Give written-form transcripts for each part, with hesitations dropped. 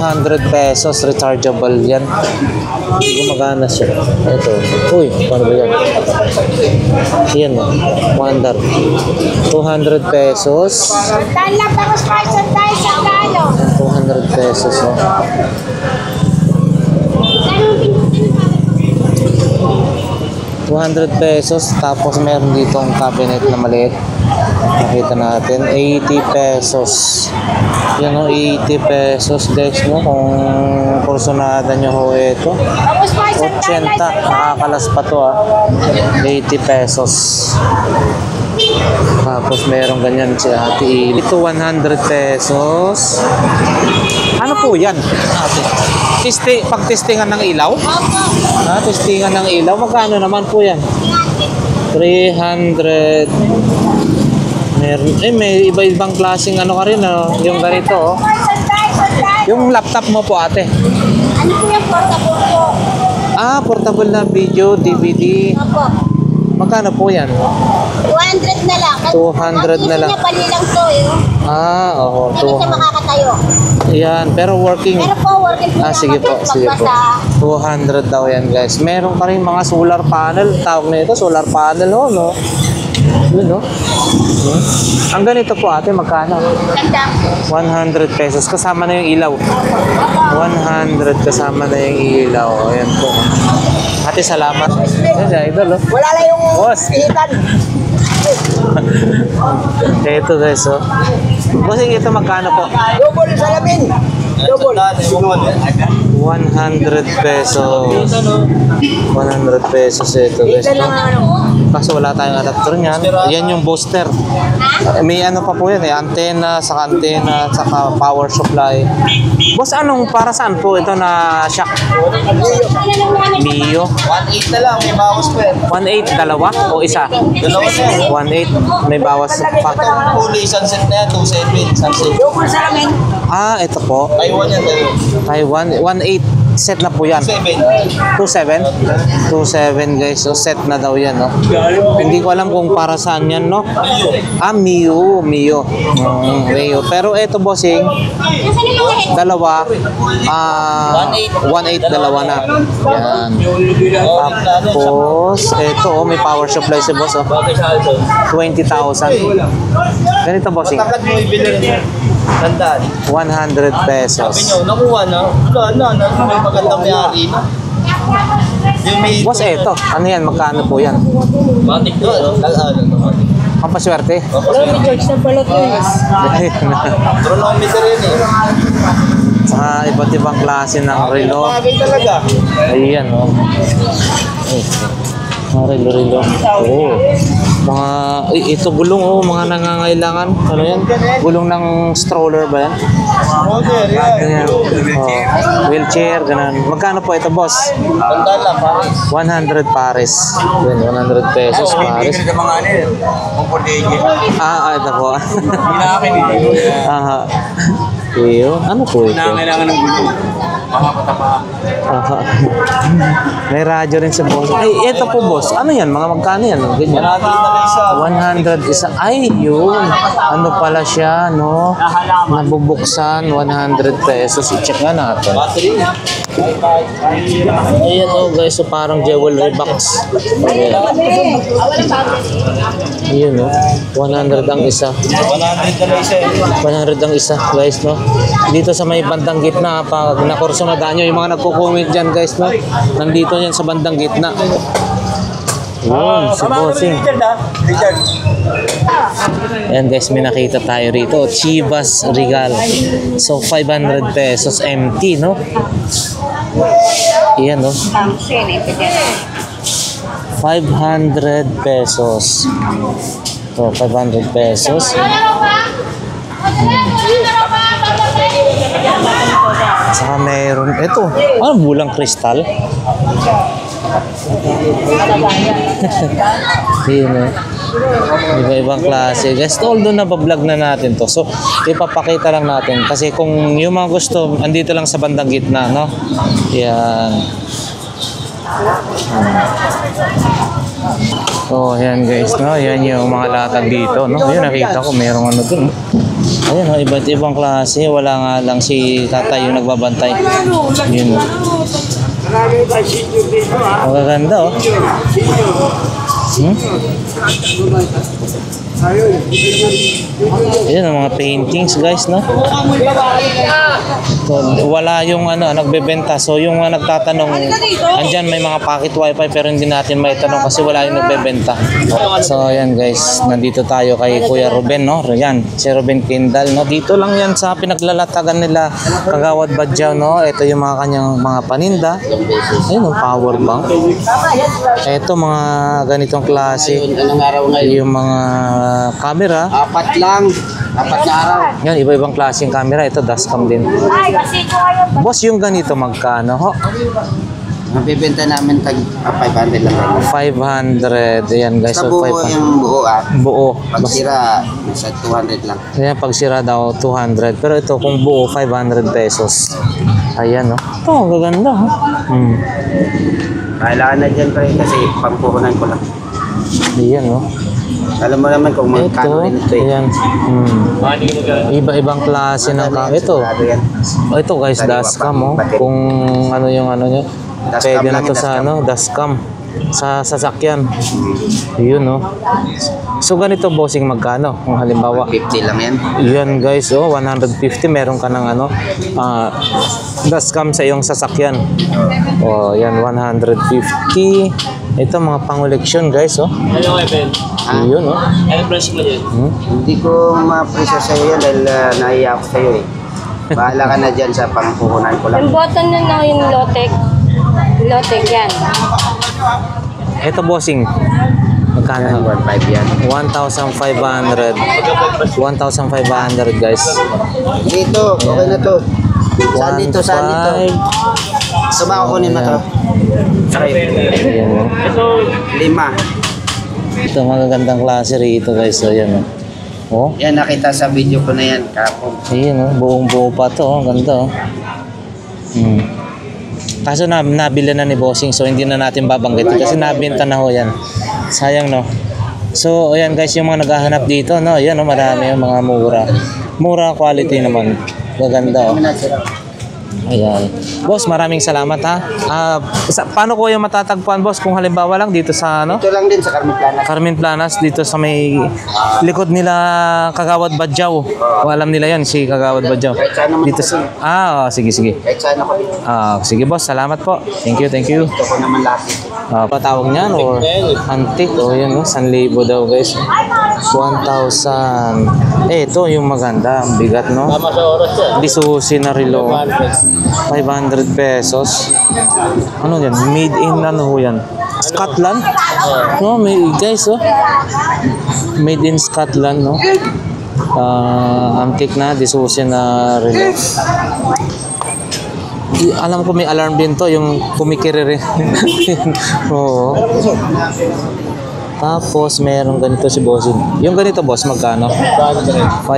200 pesos, rechargeable yan. Gumagana siya. Ito. Uy, paano ba yan? Yan o. Wonder. 200 pesos. 200 pesos o. 200 pesos. Tapos meron ditong cabinet na maliit. Nakita natin. 80 pesos. Yan o. 80 pesos guys mo. Kung kursunada nyo ho ito. 80. Nakakalas pa to ah. 80 pesos. Tapos meron ganyan si Ate Ili. Ito 100 pesos. Ano po yan? Pagtestingan ng ilaw? Testingan ng ilaw. Magkano naman po yan? 300. Meron, may iba-ibang klaseng ano ka rin. Yung ganito oh. Yung laptop mo po ate. Ano po yung portable po? Portable na video, DVD. Opo. Magkano po yan? 200 na lang. 200 na lang. Ang pali lang to eh. Oo. Hindi siya makakatayo. Yan, pero working. Pero po, working po. Sige po, sige po. 200 daw yan guys. Meron pa rin mga solar panel. Tawag na ito, solar panel ho, no? Yun, no? Ang ganito po ate, magkano? 100 pesos. Kasama na yung ilaw. 100 kasama na yung ilaw. Ayan po. Ate, salamat. Ayan, idol, oh. Wala na yung ihitan. Ito guys, oh. Bossing, ito magkano po? Double salamin. Double. 100 pesos. 100 pesos ito guys, no? Kaso wala tayong adapter niyan. Yan yung booster. May ano pa po yan eh. Antena, saka power supply. Boss, anong para saan po ito na shock? Mio. 1.8 na lang, may bawas pa eh. 1.8, dalawa o isa? Dalawa na yan. 1.8, may bawas pa. Itong fully sunset na yan, 2.7 sunset. Double salamin. Ito po. Taiwan yan, Taiwan, 1.8 set na po yan. 2.7. 2.7? 2.7 guys, so set na daw yan, no? Hindi ko alam kung para saan yan, no? Mio. Mio. Pero ito bossing, dalawa, 1.8 dalawa na. Yan. Tapos, ito, may power supply si boss, oh. 20,000. Ganito bossing. Takad mo ibili rin. Tandaan. 100 pesos. Sabi nyo, nakuha na. Wala na. May magandang mayari na. Boss, eto. Ano yan? Magkano po yan? Matik to. Pampaswerte? Church na pala to. Chronometer yun eh. Saka iba't ibang klase ng relo. Bagay talaga. Ayan, oh. Mga relo. Oo. Mga, ito gulong, oh. Mga nangangailangan. Ano yan? Gulong ng stroller ba yan? Stroller, yan. Ganyan. Wheelchair, ganun. Magkano po ito, boss? Tandaan lang, Paris. 100 pares. Yan, 100 pesos pares. Sa mga ano yun. Kung pordege. Ito po. Hinakin eh. Iyo, ano po ito? Kailangan ng gulong. Mahapatapa. May radyo rin sa boss. Ay, ito po boss. Ano yan? Mga magkano yan? Ganyan. 100 isa. Ay, yun. Ano pala siya, no? Nabubuksan. 100 pesos. I-check nga natin. Battery. Ayan, oh guys. So, parang jewelry box. Ayan. Ayan, no? 100 ang isa. 100 ang isa, guys, no? Dito sa may bandang gitna, pag nakursunadaan nyo, yung mga nagko-comment dyan, guys, no? Nandito yan sa bandang gitna. Yun, si Bossing. Ayan guys, may nakita tayo rito. Chivas Regal. So, 500 pesos empty, no? Ayan, no? 500 pesos. So, 500 pesos. Saka meron, ito, bulang kristal. Yun, iba-ibang klase. Guys, although nabablog na natin to. So, ipapakita lang natin. Kasi kung yung mga gusto, andito lang sa bandang gitna, no? Yan. Oh, yan guys, no? Yan yung mga latag dito, no? Yun, nakita ko, merong ano dun. Ayan o, iba't ibang klase. Wala nga lang si tatay yung nagbabantay. Yun. Magaganda o. Ayan ang mga paintings guys, no? So, wala yung nagbebenta. So yung nagtatanong, andyan may mga pocket wifi pero hindi natin may tanong kasi wala yung nagbebenta. So ayan guys, nandito tayo kay Kuya Ruben, no? Yan, si Ruben Kindal, no? Dito lang yan sa pinaglalatagan nila Kagawad Badyaw, no? Ito yung mga kanyang mga paninda. Ayun, power bank. Ito mga ganitong klase. Yung mga camera. Apat lang. Apat na araw. Yan, iba-ibang klaseng camera. Ito, dashcam din. Boss, yung ganito magkano ho? Mabibenta namin tag 500 lang. 500. Ayan guys. Sa So, buo 500. yung buo Buo. Pag sira, sa 200 lang. Ayan, pag sira daw, 200. Pero ito, kung buo, 500 pesos. Ayan, no? Ito, ang gaganda, ha? Kailangan na dyan pre kasi pangpuhunan ko lang. Ayan, no? Alam mo naman kung Ito, magkano rin ito eh. ayan. Iba-ibang klase ng ito. Oh, ito guys, dashcam, oh. Kung ano yung ano nyo. Pwede na to sa dashcam. Sa sasakyan. Yun, no? So, ganito, bossing, magkano? Kung halimbawa. 50 lang yan. Yan guys, oh, 150. Meron ka ng dashcam sa iyong sasakyan. Oh, yan, 150. Ito mga pangoleksyon guys, oh. Ano nga, Ben? Yun, oh. Ano price mo dyan? Hindi ko ma-presyo sa'yo yan dahil naiyak ko sa'yo eh. Bahala ka na dyan sa pangpuhunan ko lang. Yung button na yung Lotek. Lotek yan. Ito bossing. Magkano? 1.5 yan. 1,500. 1,500 guys. Dito, okay na to. Saan dito, saan dito? 1,500. So baka kunin mo to. Ayan, oh. Ito, 5. Ito magagandang klase rito guys. So, ayan, oh. Oh. Yan, nakita sa video ko na yan, kapong. Ayan, oh. Buong buo pa to, oh. Ang ganda, oh. Kaso nabili na ni bossing, so hindi na natin babanggitin kasi nabenta na ho yan. Sayang, no? So ayan guys, yung mga naghahanap dito, no? Ayan, oh, marami yung mga mura quality naman. Gaganda, oh. Ayan. Boss, maraming salamat, ha. Paano ko yung matatagpuan, boss, kung halimbawa lang dito sa Ito lang din sa Carmen Planas. Carmen Planas, dito sa may likod nila Kagawad Badyaw. O, alam nila yan, si Kagawad Badyaw. Dito sa... sige. Kahit saan ako dito. Sige boss, salamat po. Thank you. Gusto ko naman lahat dito. Patawag niyan or antique o yan, no? 1,000 daw guys. 1,000. Ito yung maganda, ang bigat, no? tama sa oras yan. Bisusi na relo. 500 pesos. Ano yan? Made in ano ho yan? Scotland? No, guys, oh. Made in Scotland, no? Antique na, Bisusi na relo. Alam ko may alarm din to, yung kumikiriri. Oo. Tapos meron ganito si bossing. Yung ganito boss, magkano? 500.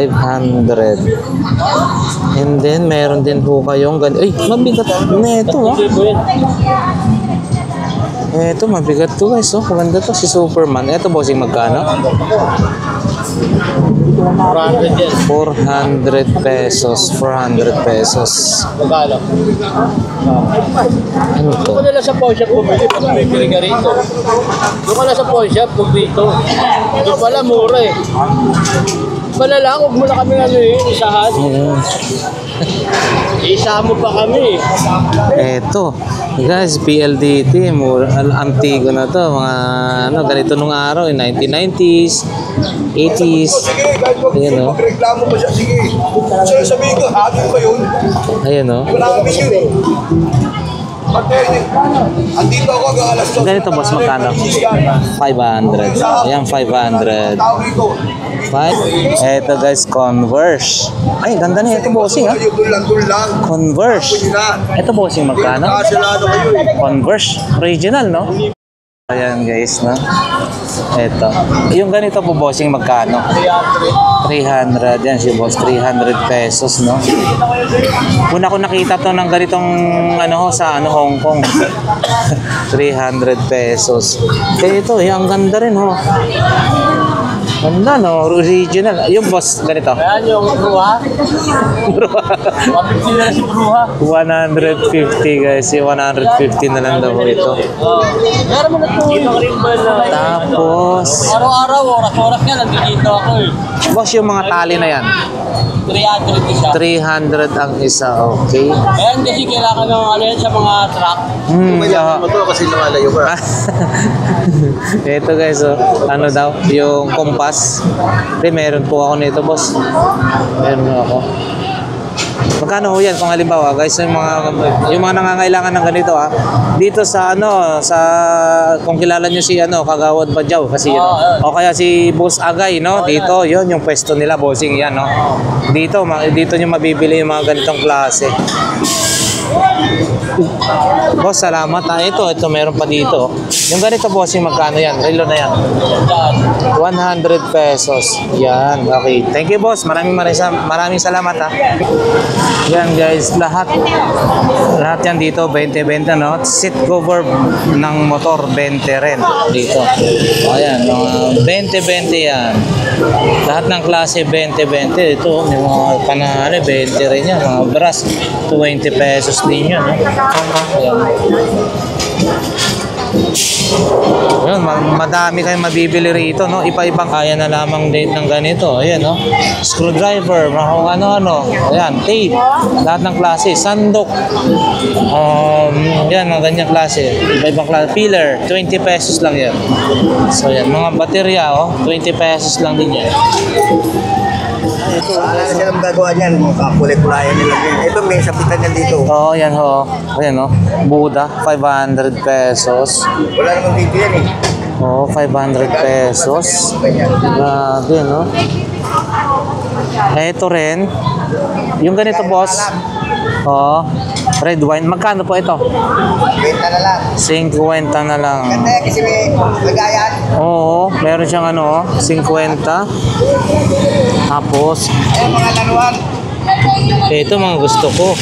And then meron din po kayong ganito. Ay, mabigat neto, ah. Eto, mabigat to guys, oh. Maganda to, si Superman. Eto bossing, magkano? 400 yan. 400 pesos. 400 pesos. Magkano? Ano to? Doon ka na lang sa pawn shop bumili pag may bili ka rito. Doon ka na sa pawn shop, huwag dito. Doon pala, mura eh. Pala lang, huwag mo na kami isahan. Isahan mo pa kami. Eto, guys, PLDT, antigo na to, mga ganito nung araw, 1990s, 80s. Ayan, oh. Reklamo pa siya, sige. So, sabihin ko, akin ba yun? Ayan, oh. Wala kami yun eh. Andito ako hanggang alas 12. Ganito, boss, magkano? 500. Ayan, 500. Tao rito. Eto, guys, Converse. Ay, ganda niya. Ito, bossing, ha? Kayo doon lang. Converse. Ito, bossing, magkano? Nakasilado kayo eh. Converse. Original, no? Ayan, guys, no? Eto. Yung ganito po, bossing, magkano? 300. Yan si boss, 300 pesos, no? Una ko nakita to ng ganitong sa Hong Kong. 300 pesos. Eh ito, ang ganda rin, ho. Ganda, no? Original. Yung boss, ganito. Ayan yung bruha. 150 na si bruha. 150 guys. Yung 150 na lang daw ito. Meron mo na ito. Tapos, Araw-araw, oras-oras nga, nandito ako eh. boss, yung mga tali na yan. 300 isa. 300 ang isa, okay. Ayan kasi kailangan ng ano yan sa mga truck. Yeah. mo to kasi lumalayo ka. Ito guys, oh. Ano daw? Yung kompas. Meron po ako nito, boss. Meron ako. Magkano ho yan kung halimbawa guys yung mga nangangailangan ng ganito dito sa kung kilala nyo si Kagawad Badyaw kasi o kaya si Boss Agay dito yon yung pwesto nila bossing yan dito nyo mabibili yung mga ganitong klase. Boss, salamat ito meron pa dito yung ganito bossing, magkano yan? Relo na yan 100 pesos yan, okay, thank you boss, maraming salamat yan guys, lahat yan dito 20-20 seat cover ng motor 20 rin dito. Ayan, mga 20-20 yan. Lahat ng klase 20-20. Ito, may mga panahali 20 rin yan. Mga brass 20 pesos din yun. Ayan. Yun, madami kayong mabibili rito, ipa-ibang kaya na lamang din ng ganito. Ayan, screwdriver, kung ano-ano. Ayan, tape, lahat ng klase, sandok. Yan, mga ganyang klase. Iba-ibang klase. Filler, 20 pesos lang yan. So, yan, mga baterya, 20 pesos lang din yan. Ito, wala na silang gagawa niyan. Kulay-kulayan nila. Ito, may sapitan niya dito. Oo, yan ho. Ayan, Buddha, 500 pesos. Wala namang dito yan eh. Oo, 500 pesos. Grabe, Ito rin. Yung ganito, boss. Red wine. Magkano po ito? 20 na lang. 50 na lang. Ganda yan kasi may lagayan. Oo, meron siyang 50. Tapos, Ayan, mga laruan. ito mga gusto ko.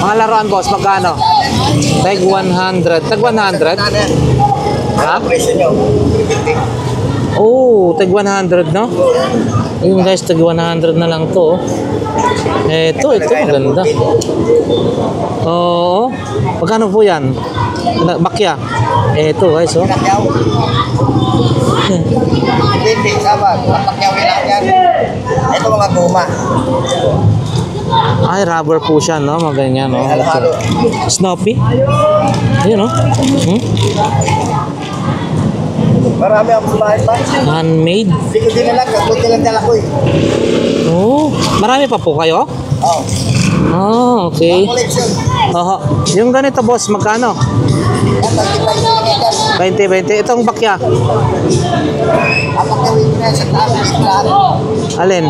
Mga laruan, boss, magkano? Tag 100. Tag 100? Ha? Presyo nyo. 50. Oh, tag 100, no? Yung guys, tag 100 na lang to. Ito, maganda. Oo. Magkano po yan? Bakya. Ito, guys, Pinakyaw. Hindi, sabag. Papakyawin lang yan. Ito mga guma. Ay, rubber po siya, no? Mga ganyan, no? Halo-halo. Snoopy. Ayun, no? Marami akong bahay pa. Handmade. Hindi ko din alam. Kabuti lang dala ko eh. Oh, marami pa po kayo? Oo. Oh, okay. Collection. Oho. Yung ganito, boss, magkano? Yan, tagtipay nyo lang yan. 20-20. Itong bakya. Papakyawin nyo na sa taas. Lahat. Alin?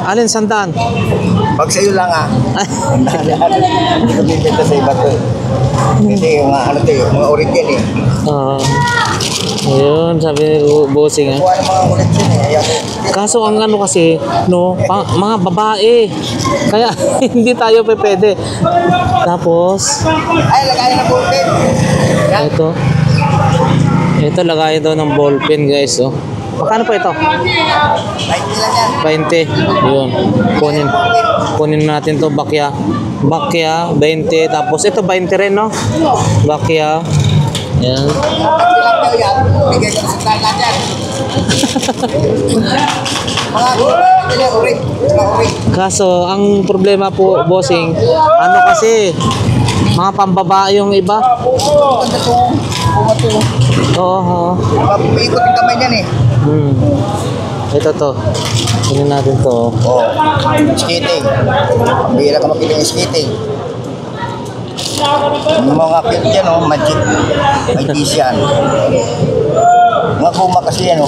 Alin, sandaan? Pag sa'yo lang Hindi ko bibenta sa iba to. Hindi yung mga origin eh. Ayun, sabi ni bossing Kuha ng mga collection eh. Ayaw ko. Kaso ang kasi, mga babae. Kaya hindi tayo pwede. Tapos, Ay, lagayin na ballpen. Yan. ito lagayan daw ng ballpen guys. Magkano po ito? 20 lang yan. 20. Yun. Kunin natin to bakya. Bakya, 20. Tapos ito 20 rin, no? Bakya. Yan. Pag lang daw yan, bigay ko na sa talan yan. Mga uring. Kaso, ang problema po, bossing, kasi, mga pambabae yung iba. Oo. Paikot yung kamay niyan eh. Ito to. Kunin natin to. Skating. Bihira ka makita yung skating. Yung mga kit dyan, magician. Mga kuma kasi yan,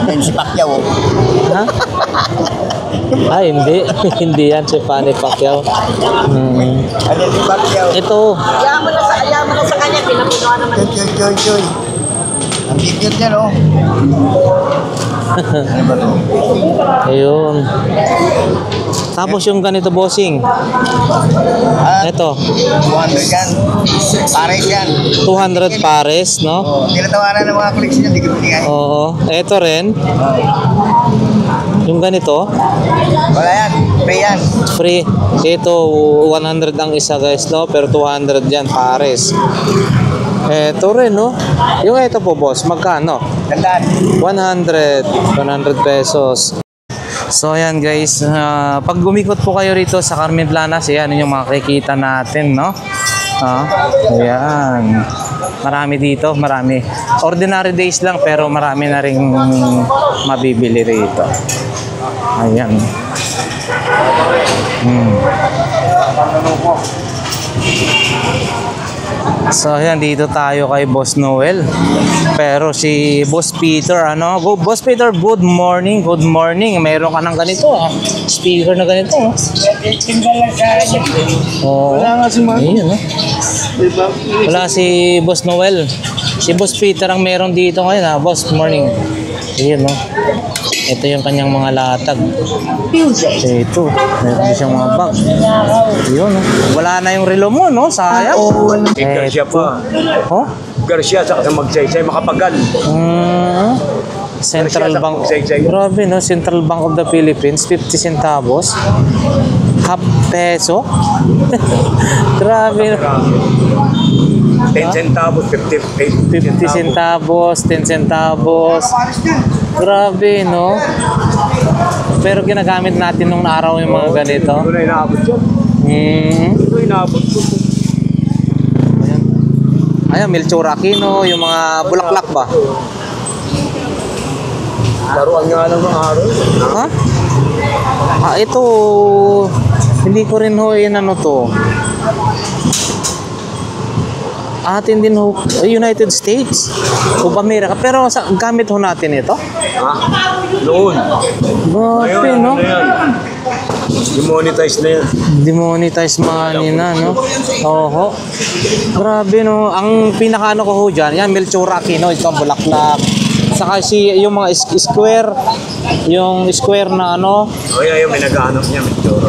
Yan si Pacquiao. Ha? Ay, hindi. Hindi yan si Manny Pacquiao. Ano si Pacquiao? Ito. Ayaw mo na sa kanya, pinapunuan naman. Choy. Ang bigyan niya, Ano ba to? Ayun. Tapos yung ganito, bossing. Ito, 200 yan. Pare yan. 200 pares, no? Oh, tinatawaran ng mga koleksyon yan, di ko binigay. Oo. Ito rin. Yung ganito, Wala yan. Pay yan. free. Ito, 100 ang isa, guys, no? Pero 200 yan, pares. Ito rin, no? Yung ito po, boss, magkano? Gandaan. 100 pesos. So ayan guys, pag gumikot po kayo rito sa Carmen Planas, ayan yung makikita natin, no? Ayan. Marami dito, marami. Ordinary days lang pero marami na ring mabibili rito. Ayan. So ayan, dito tayo kay Boss Noel. Pero si Boss Peter, Boss Peter, good morning, good morning. Meron ka ng ganito, speaker na ganito. Oh. Wala nga si Man. Ayun, wala si Boss Noel. Si Boss Peter ang meron dito ngayon, Boss, good morning. Ayun, ito yung kanyang mga latag. Ito, meron din siyang mga bag. Yun, wala na yung relo mo, no? Sayang. Garcia pa. Oh? Garcia sa magsaysay, makapagal. Central Garcia, Bank. saysay. Grabe, no? Central Bank of the Philippines, 50 centavos. Half peso. Grabe, no? 10 centavos, 50 50 centavos, 10 centavos. Grabe, no? Pero ginagamit natin nung araw yung mga ganito. Ito na inaabot yun. Ito inaabot ko. Ayan. Ayan, Melchor Aquino, yung mga bulaklak ba? Laruan nga lang ng araw. Ha? Ito, hindi ko rin to. Atin din United States of America. Pero gamit natin ito? Ha? Noon. Grabe, no? Ano yan? Demonetize na yan. Demonetize money na, no? Oho. Grabe, no? Ang pinakaano ko ho dyan, yan, Melchor Aquino, ito ang bulaklak. Saka yung mga square, yung square na O yan, may nag-aanap niya, Melchor.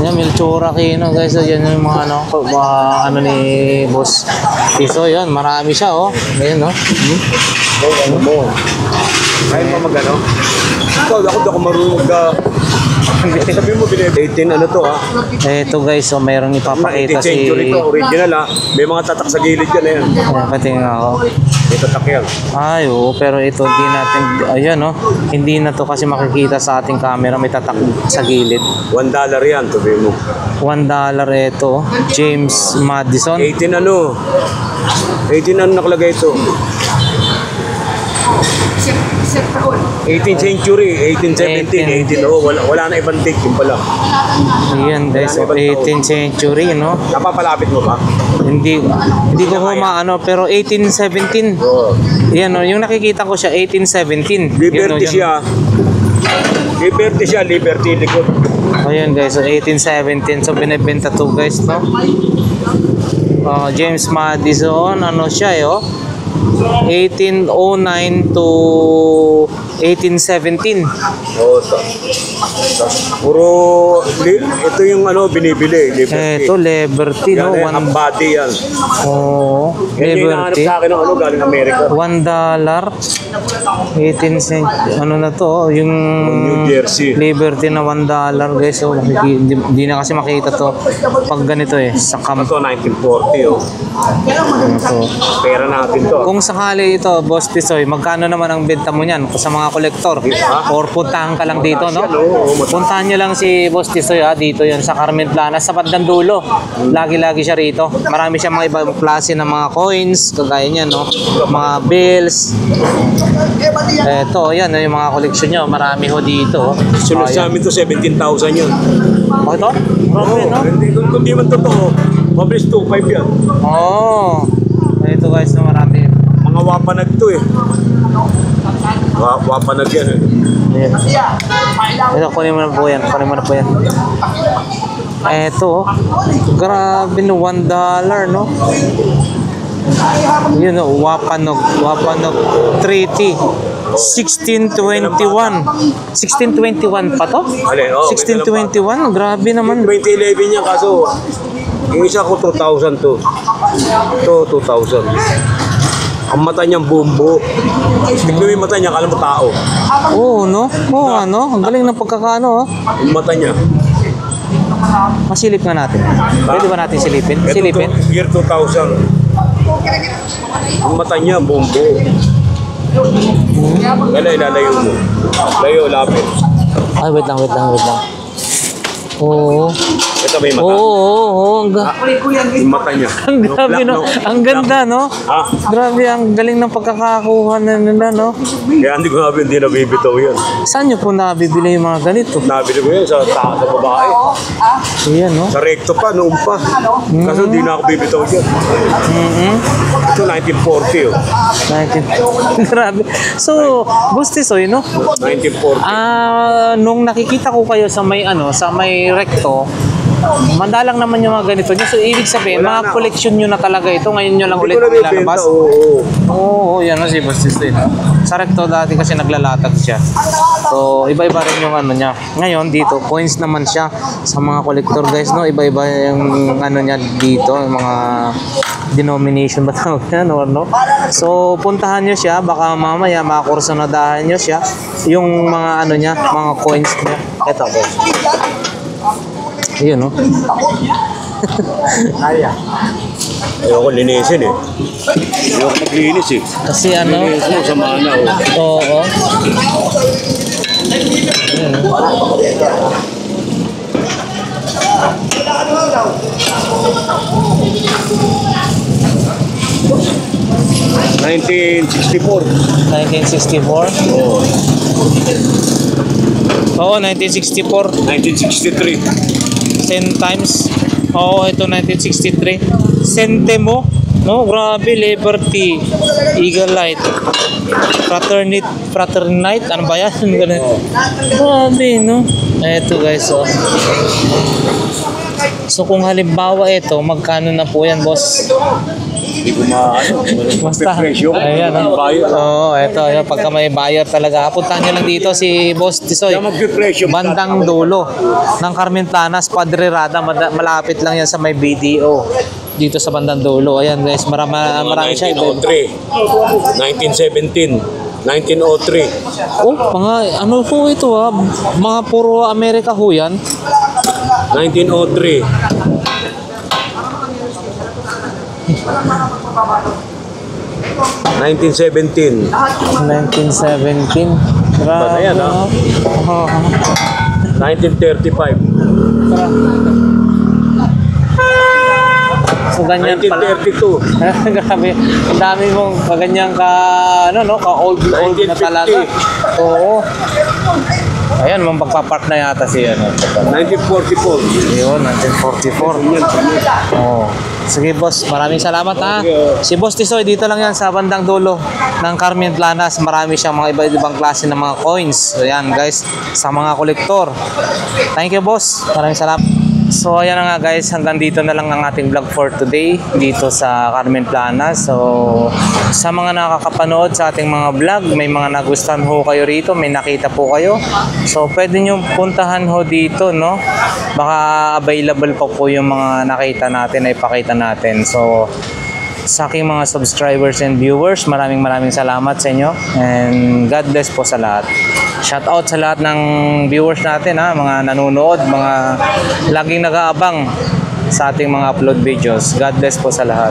Yan, Melchor Aquino, guys. Yan yung mga ano ni Boss Tiso. Yan, marami siya, oh. Ayan, no? Ano mo? Kaya mo mag-ano? Ikaw, ako marunong ka. Sabi mo, 18 ano to, Ito, guys, so mayroong ipapakita 18th century to, original, May mga tatak sa gilid yan, ayan. Ayan, patingin ako. May tatak yan. Ay, oo, pero ito di natin, ayan, no? Hindi na to kasi makikita sa ating camera, may tatak sa gilid. $1 yan, sabi mo. $1 ito, James Madison. 18 ano nakalagay ito? 18th century, 1817, 18, wala na ibang date yun pala. Ayan, guys, so 18th century, no? Napapalapit mo ba? Hindi ko maano, pero 1817. Oo. Yan, no? Yung nakikita ko siya, 1817. Liberty siya. Liberty, likod. Ayan, guys, so 1817. So, binibenta to, guys, no? James Madison, ano siya, 1809 to 1817. Oo, puro, ito yung binibili, Liberty. Ito, Liberty, no? Yan, ang body yan. Oo, Yan yung hinahanap Liberty. sa akin ng galing Amerika. $1. 18 cent. Ano na to? Yung New Jersey. Liberty na $1, guys. So, hindi na kasi makita to pag ganito sa camp. Ito, 1940, Ito. Pera natin to. Kung sakali ito, Boss Tisoy, magkano naman ang benta mo niyan sa mga kolektor? Or puntahan ka lang dito, no? Puntahan nyo lang si Boss Tisoy, dito yan sa Carmen Planas, sa Bandang Dulo. Lagi-lagi siya rito. Marami siyang mga ibang klase ng mga coins, kagaya niyan, no? Mga bills. Ito, yan, yung mga koleksyon nyo. Marami ho dito. Sunod sa amin to, 17,000 yun. Ito? Marami, no? Kung di man totoo, mabilis 2.5 yan. Ito, guys, no, marami. Mga wapanag to wapanag yan Ayan. Ito, kunin mo na po yan. Ito, grabe, no, $1, no? Yun, no, Wapanog Treaty. 1621. 1621 pa to? Alin, oh, 1621? Grabe naman. 2011 niya kaso yung isa ko 2000 to. Ito 2000. Ang mata niyang bumbo. Tignan mo yung mata niya, kala mo tao. Oo, no? Oo, ano? Ang galing ng pagkakaano, oh. Yung mata niya. Masilip nga natin. Pwede ba natin silipin? Ito, Silipin? year 2000. Ang mata niya, bumbo. Kaya ilalayo mo. Layo, lapit. Ay, wait lang. Oo. Ito may mata. Oo. Yung mata niya. Ang grabe, no? Ang ganda, no? Ah, Grabe, ang galing ng pagkakakuha na nila, no? kaya hindi ko sabi, hindi nabibitaw yan. Saan nyo po nabibili yung mga ganito? Nabili ko yan sa babae. Ayan, no? Sa recto pa, noon pa. Kaso di na ako bibitaw dyan. Ito 1940 oh. 19. Grabe. So, Bustisoy, no? 1940. Nung nakikita ko kayo sa may recto, mandalang naman yung mga ganito nyo. So, ibig sabihin, Wala mga na. collection nyo na talaga ito. Ngayon nyo lang Hindi ulit ko nabibenta, nilalabas. oo. Oo, yan na si Bustisoy, no? Sa recto dati kasi naglalatag siya. So, iba-iba rin yung ano niya. Ngayon, dito, coins naman siya sa mga collector, guys, no? Iba-iba yung ano niya dito, yung mga denomination ba tawag yan, or no? So, puntahan nyo siya. Baka mamaya, makakursunadahan nyo siya. Yung mga ano niya, mga coins niya. Ito, guys. Ayun, no? Ayoko linisin eh. Ayoko maglinis eh. Kasi ano, Linis mo sa mana oh. oo. Ayun, no? 1964. 1964? Oo. Oo, 1964. 1963. 10 times. Oo, ito 1963. Centemo. No, grabe. Liberty. Eagle Light. Fraternite. Ano ba yan? Ganun. Grabe, no? Eto, guys, oh. So, kung halimbawa ito, magkano na po yan, boss? Hindi ko maano. Basta. Presyo. Ayan, no? Bayad. Oo, eto. Ayan, pagka may buyer talaga. Puntahan nyo lang dito si Boss Tisoy. Kaya magpipresyo. Bandang dulo ng Carmen Planas, Padre Rada, malapit lang yan sa may BDO. Dito sa bandang dulo. Ayan, guys, marami siya. 1903. 1917. 1903. Oh, mga ano po ito ha? Mga puro Amerika ho yan. 1903. 1917. 1917. Grabe. Basta yan, ha? Oo. 1935. Tara. So, ganyan pala. 1932. Grabe. Ang dami mong kaganyan ka, ano, no? Ka-old na talaga. Oo. Ayan, mong pagpapark na yata si, ano. 1944. Yun, 1944. Oo. Sige, boss. Maraming salamat, ha. Si Boss Tisoy, dito lang yan sa bandang dulo ng Carmen Planas. Marami siyang mga iba-ibang klase ng mga coins. Ayan, guys, sa mga kolektor. Thank you, boss. Maraming salamat. So, ayan na nga, guys. Hanggang dito na lang ang ating vlog for today dito sa Carmen Planas. So, sa mga nakakapanood sa ating mga vlog, may mga nagustuhan ho kayo rito, may nakita po kayo. So, pwede nyo puntahan ho dito, no? Baka available pa po yung mga nakita natin, ay ipakita natin. So, sa aking mga subscribers and viewers, maraming salamat sa inyo. And God bless po sa lahat. Shout out sa lahat ng viewers natin, ha, mga nanonood, mga laging nag-aabang sa ating mga upload videos. God bless po sa lahat.